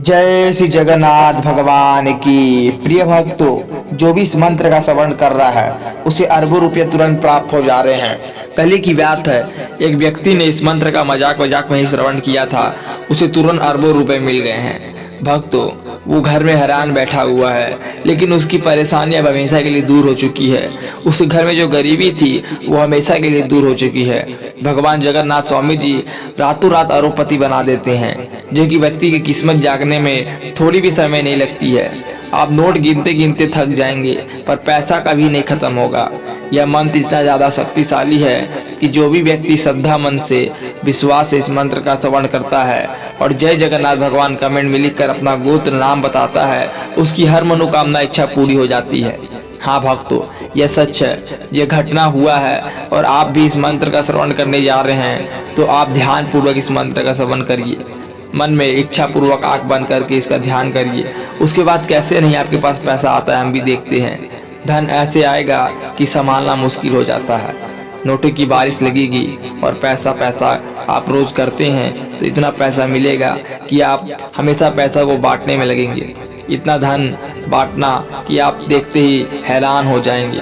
जय श्री जगन्नाथ भगवान की। प्रिय भक्तों, जो भी इस मंत्र का श्रवण कर रहा है उसे अरबों रुपये तुरंत प्राप्त हो जा रहे हैं। पहले की बात है, एक व्यक्ति ने इस मंत्र का मजाक में ही श्रवण किया था, उसे तुरंत अरबों रुपए मिल गए हैं। भक्तों, वो घर में हैरान बैठा हुआ है, लेकिन उसकी परेशानी अब हमेशा के लिए दूर हो चुकी है। उस घर में जो गरीबी थी वो हमेशा के लिए दूर हो चुकी है। भगवान जगन्नाथ स्वामी जी रातों रात अरबपति बना देते हैं, जो कि व्यक्ति की किस्मत जागने में थोड़ी भी समय नहीं लगती है। आप नोट गिनते गिनते थक जाएंगे, पर पैसा कभी नहीं खत्म होगा। यह मंत्र इतना ज्यादा शक्तिशाली है कि जो भी व्यक्ति श्रद्धा मन से विश्वास से इस मंत्र का श्रवण करता है और जय जगन्नाथ भगवान कमेंट में लिखकर अपना गोत्र नाम बताता है, उसकी हर मनोकामना इच्छा पूरी हो जाती है। हाँ भक्तों, यह सच है, यह घटना हुआ है और आप भी इस मंत्र का श्रवण करने जा रहे हैं, तो आप ध्यान पूर्वक इस मंत्र का श्रवण करिए। मन में इच्छा पूर्वक आंख बंद करके इसका ध्यान करिए। उसके बाद कैसे नहीं आपके पास पैसा आता है हम भी देखते हैं। धन ऐसे आएगा कि संभालना मुश्किल हो जाता है। नोटों की बारिश लगेगी और पैसा पैसा आप रोज करते हैं तो इतना पैसा मिलेगा कि आप हमेशा पैसा को बांटने में लगेंगे। इतना धन बांटना कि आप देखते ही हैरान हो जाएंगे।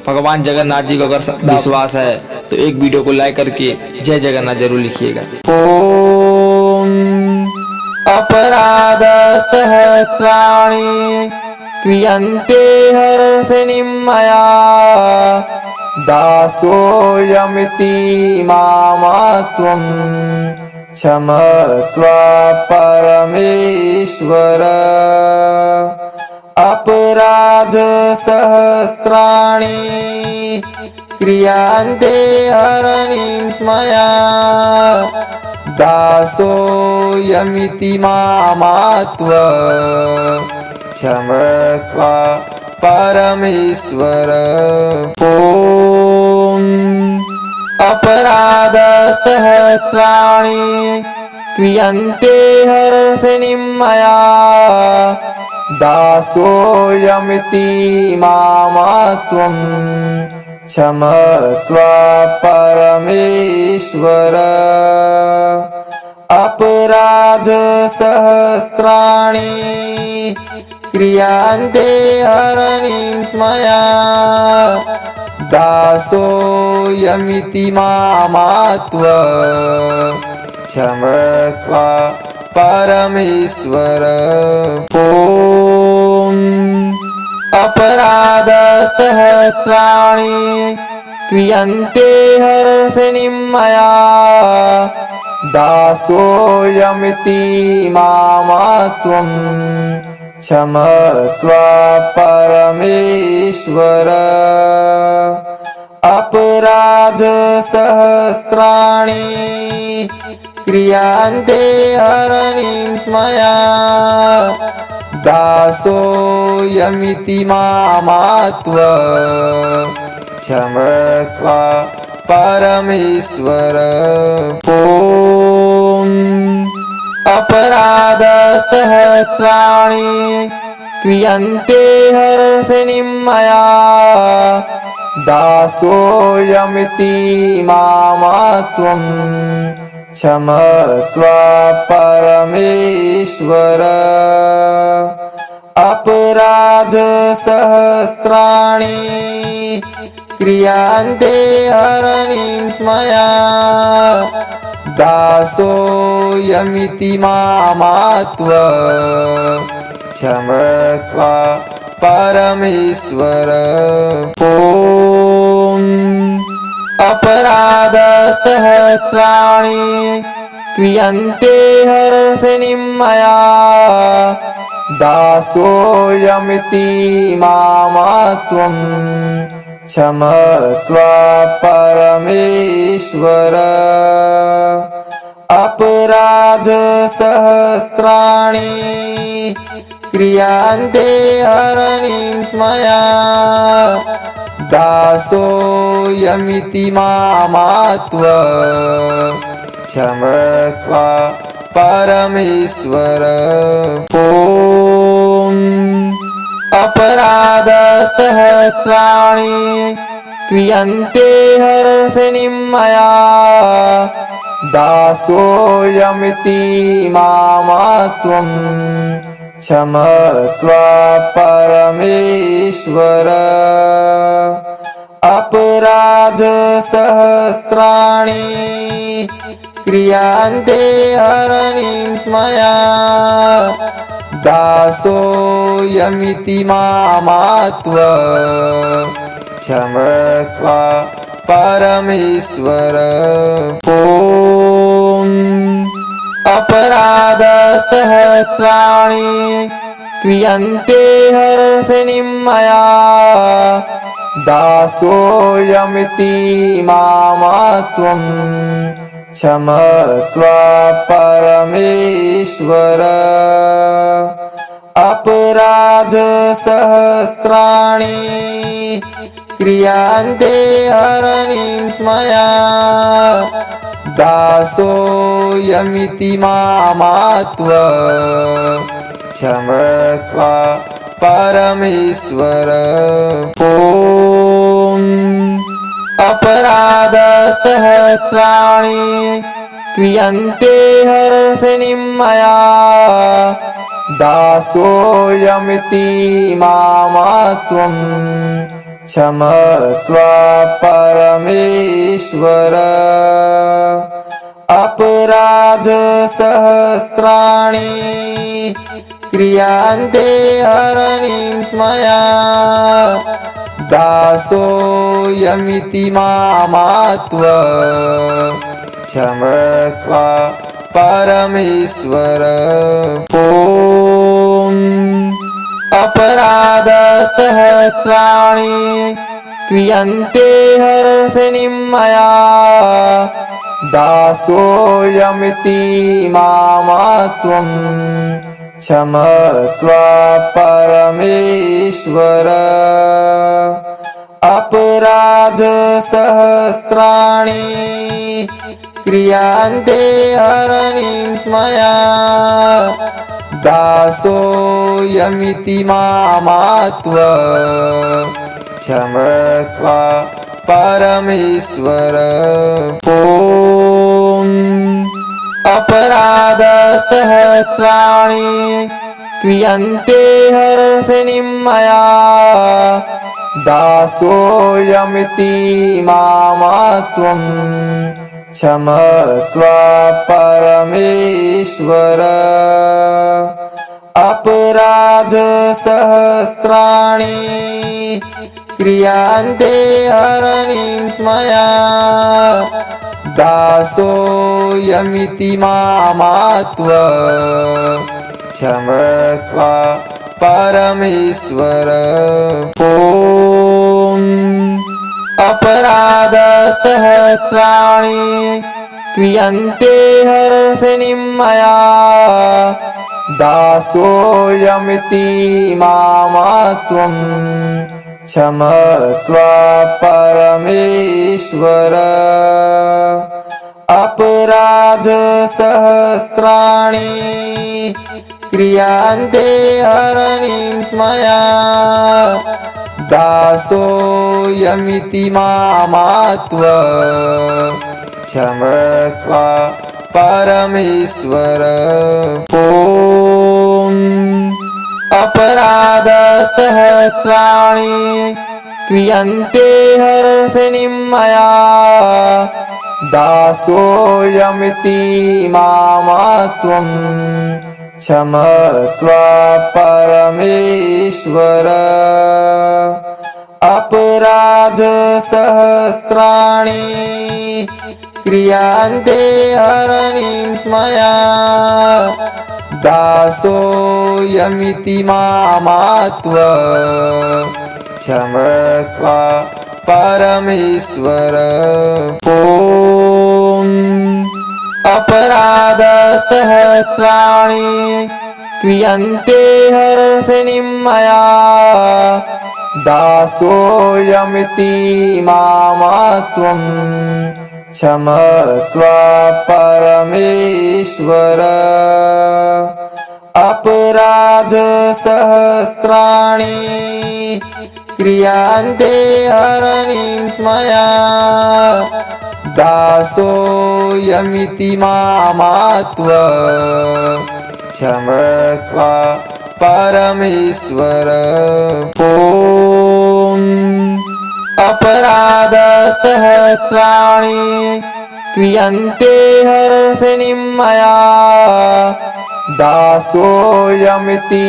भगवान जगन्नाथ जी को अगर विश्वास है तो एक वीडियो को लाइक करके जय जगन्नाथ जरूर लिखिएगा। ओम अपराध सहस्राणि क्रियन्ते हर्षिणीं मया दासोऽयमिति मामत्वं क्षमस्व परमेश्वर। अपराध सहस्राणि क्रियन्ते हरणीं मया दासोऽयमिति मामत्वं क्षमस्व परमेश्वर। ओम अपराध सहस्राणि क्रियन्ते हर्षिणीं मया दासोऽयमिति मामत्वं क्षमस्व परमेश्वर। अपराध सहस्राणि क्रियन्ते हरणीं मया दासोऽयमिति मामत्वं क्षमस्व परमेश्वर। ओम अपराध सहस्राणि क्रियन्ते हर्षिणीं मया दासोऽयमिति मामत्वं क्षमस्व परमेश्वर। अपराध सहस्राणि क्रियन्ते हरणीं मया दासोऽयमिति मामत्वं क्षमस्व परमेश्वर। ओम अपराध सहस्राणि क्रियन्ते हर्षिणीं मया दासोऽयमिति मामत्वं क्षमस्व परमेश्वर। अपराध सहस्राणि क्रियन्ते हरणीं मया दासोऽयमिति मामत्वं क्षमस्व परमेश्वर। ओम अपराध सहस्राणि क्रियन्ते हर्षिणीं मया दासोऽयमिति मामत्वं क्षमस्व परमेश्वर। अपराध सहस्राणि क्रियन्ते हरणीं मया दासोऽयमिति मामत्वं क्षमस्व परमेश्वर। ओम अपराध सहस्राणि क्रियन्ते हर्षिणीं मया दासोऽयमिति मामात्वं क्षमस्व परमेश्वर अपराध सहस्राणि क्रियन्ते हरनिस्मया दासोऽयमिति मामात्वं क्षमस्व परमेश्वर ॐ अपराध सहस्राणि क्रियन्ते हर्षनिमया दासोऽयमिति मामात्वं क्षमस्व परमेश्वर अपराध सहस्राणि क्रियन्ते हरनिस्मया दासोऽयमिति मामात्वं क्षमस्व परमेश्वर ॐ अपराध सहस्राणि क्रियन्ते हर्षनिमया दासोऽयमिति मामात्वं क्षमस्व परमेश्वर अपराध सहस्राणि क्रियन्ते हरनिस्मया दासोऽयमिति मामात्वं क्षमस्व परमेश्वर ॐ अपराध सहस्राणि क्रियन्ते हर्षनिमया दासोऽयमिति मामात्वं क्षमस्व परमेश्वर अपराध सहस्राणि क्रियन्ते हरनिस्मया दासोऽयमिति मामात्वं क्षमस्व परमेश्वर ॐ अपराध सहस्राणि क्रियन्ते हर्षनिमया दासोऽयमिति मामात्वं क्षमस्व परमेश्वर अपराध सहस्राणि क्रियन्ते हरनिस्मया दासोऽयमिति मामात्वं क्षमस्व परमेश्वर ॐ अपराध सहस्राणि क्रियन्ते हर्षनिमया दासोऽयमिति मामात्वं क्षमस्व परमेश्वर अपराध सहस्राणि क्रियन्ते हरनिस्मया दासोऽयमिति मामात्वं क्षमस्व परमेश्वर ॐ अपराध सहस्राणि क्रियन्ते हर्षनिमया दासोऽयमिति मामात्वं क्षमस्व परमेश्वर अपराध सहस्राणि क्रियन्ते हरनिस्मया दासोऽयमिति मामात्वं क्षमस्व परमेश्वर ॐ अपराध सहस्राणि क्रियन्ते हर्षनिमया दासोऽयमिति मामात्वं क्षमस्व परमेश्वर अपराध सहस्राणि क्रियन्ते हरनिस्मया दासोऽयमिति मामात्व क्षमस्व परमेश्वर। ॐ अपराधसहस्राणि क्रियन्ते हर्षिणीं मया दासोऽयमिति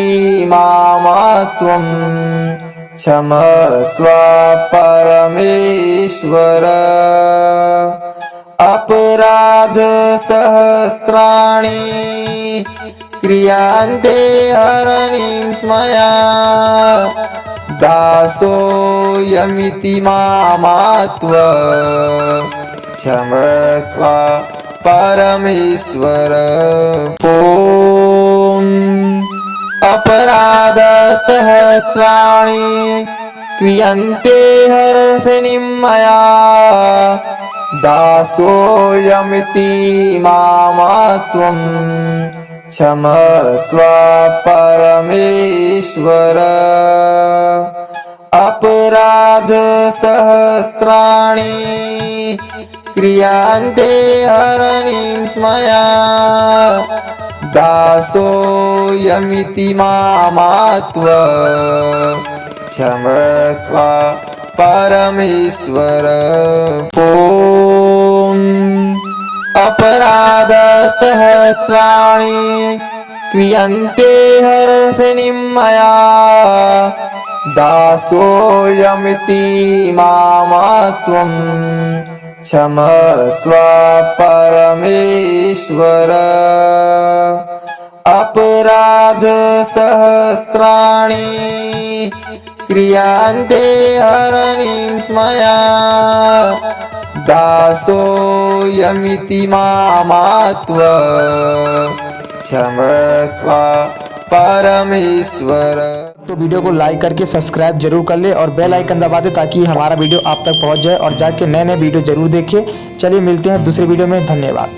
मामात्वं क्षमस्व परमेश्वर। अपराधसहस्राणि क्रियन्ते हरणीं मया दासोऽयमिति मामात्व क्षमस्व परमेश्वर। ॐ अपराधसहस्राणि क्रियन्ते हर्षिणीं मया दासोऽयमिति मामात्वं क्षमस्व परमेश्वर। अपराधसहस्राणि क्रियन्ते हरणीं मया दासोऽयमिति मामात्व क्षमस्व परमेश्वर। ॐ अपराधसहस्राणि क्रियन्ते हर्षिणीं मया दासोऽयमिति मामात्वं क्षमस्व परमेश्वर। अपराधसहस्राणि क्रियन्ते हरणीं मया दासोऽयमिति मामात्व क्षमस्व परमेश्वर। तो वीडियो को लाइक करके सब्सक्राइब जरूर कर ले और बेल आइकन दबा दे ताकि हमारा वीडियो आप तक पहुंच जाए और जाके नए नए वीडियो जरूर देखें। चलिए मिलते हैं दूसरे वीडियो में। धन्यवाद।